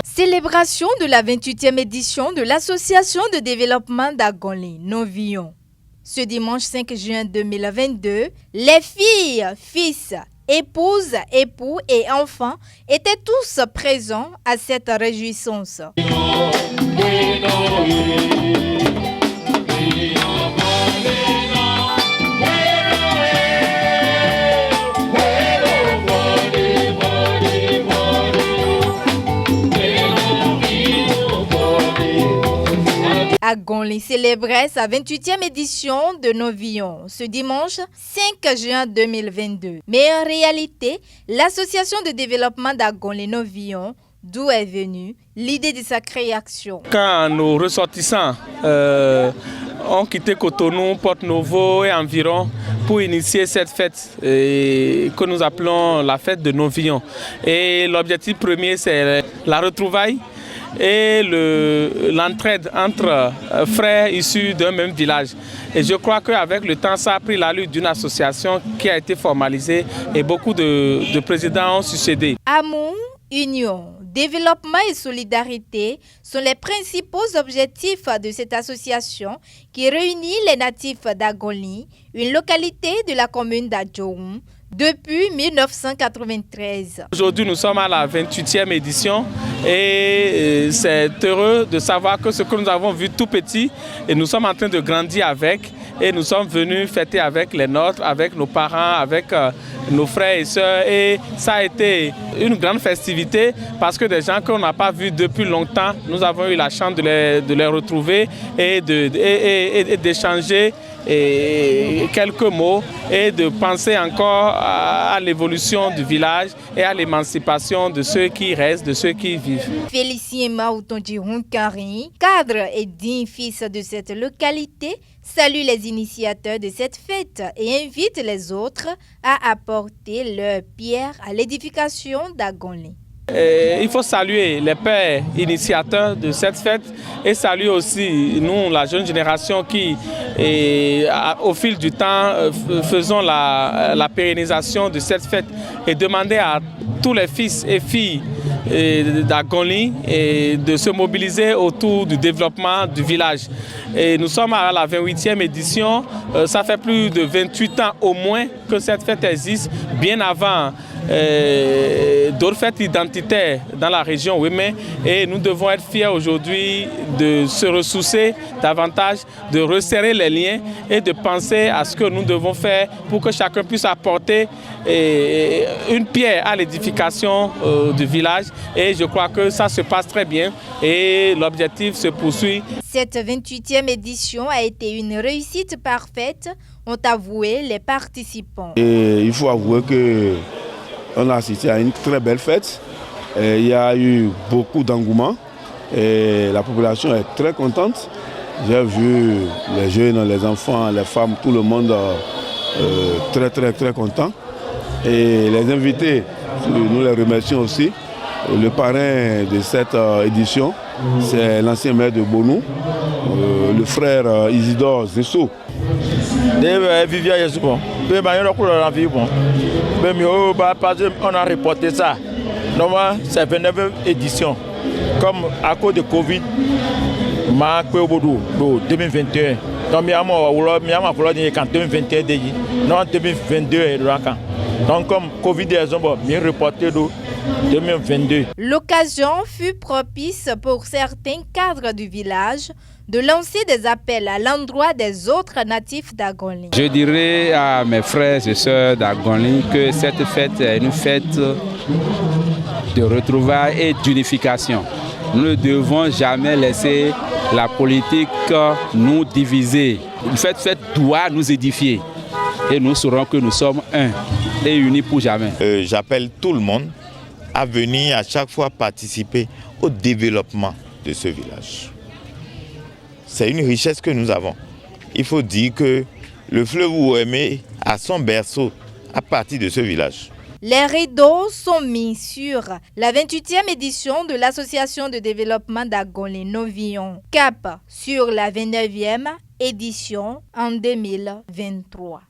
Célébration de la 28e édition de l'Association de développement d'Agonly, Novillon. Ce dimanche 5 juin 2022, les filles, fils, épouses, époux et enfants étaient tous présents à cette réjouissance. Agonly célébrait sa 28e édition de Novillon ce dimanche 5 juin 2022. Mais en réalité, l'association de développement d'Agonly Novillon, d'où est venue l'idée de sa création. Quand nos ressortissants ont quitté Cotonou, Porto-Novo et environ pour initier cette fête que nous appelons la fête de Novillon. Et l'objectif premier, c'est la retrouvaille et l'entraide entre frères issus d'un même village. Et je crois qu'avec le temps, ça a pris l'allure d'une association qui a été formalisée et beaucoup de présidents ont succédé. Amour, union, développement et solidarité sont les principaux objectifs de cette association qui réunit les natifs d'Agonly, une localité de la commune d'Adjoum, depuis 1993. Aujourd'hui, nous sommes à la 28e édition et c'est heureux de savoir que ce que nous avons vu tout petit, et nous sommes en train de grandir avec, et nous sommes venus fêter avec les nôtres, avec nos parents, avec nos frères et sœurs, et ça a été une grande festivité parce que des gens qu'on n'a pas vus depuis longtemps, nous avons eu la chance de les retrouver et d'échanger quelques mots et de penser encore à l'évolution du village et à l'émancipation de ceux qui restent, de ceux qui vivent. Félicien Maoutondi Hunkari, cadre et digne fils de cette localité, salue les initiateurs de cette fête et invite les autres à apporter leur pierre à l'édification d'Agonly. Il faut saluer les pères initiateurs de cette fête et saluer aussi nous, la jeune génération qui, au fil du temps, faisons la pérennisation de cette fête et demander à tous les fils et filles d'Agonly de se mobiliser autour du développement du village. Et nous sommes à la 28e édition, ça fait plus de 28 ans au moins que cette fête existe, bien avant d'autres fêtes identitaires dans la région Wémé, et nous devons être fiers aujourd'hui de se ressourcer davantage, de resserrer les liens et de penser à ce que nous devons faire pour que chacun puisse apporter une pierre à l'édification du village, et je crois que ça se passe très bien et l'objectif se poursuit. Cette 28e édition a été une réussite parfaite, ont avoué les participants. Et il faut avouer que on a assisté à une très belle fête. Il y a eu beaucoup d'engouement et la population est très contente. J'ai vu les jeunes, les enfants, les femmes, tout le monde très content. Et les invités, nous les remercions aussi. Le parrain de cette édition, c'est l'ancien maire de Bonou, le frère Isidore Zessou. On a reporté ça. Normalement, c'est 29e édition. Comme à cause de Covid, ma 2021. Donc, il y a en 2021, non 2022. Donc, comme Covid est reporté 2022. L'occasion fut propice pour certains cadres du village de lancer des appels à l'endroit des autres natifs d'Agonly. Je dirais à mes frères et sœurs d'Agonly que cette fête est une fête de retrouvailles et d'unification. Nous ne devons jamais laisser la politique nous diviser. Cette fête doit nous édifier et nous saurons que nous sommes un et unis pour jamais. J'appelle tout le monde à venir à chaque fois participer au développement de ce village. c'est une richesse que nous avons. Il faut dire que le fleuve Ouémé a son berceau à partir de ce village. Les rideaux sont mis sur la 28e édition de l'Association de développement d'Agonlé-Novillon, cap sur la 29e édition en 2023.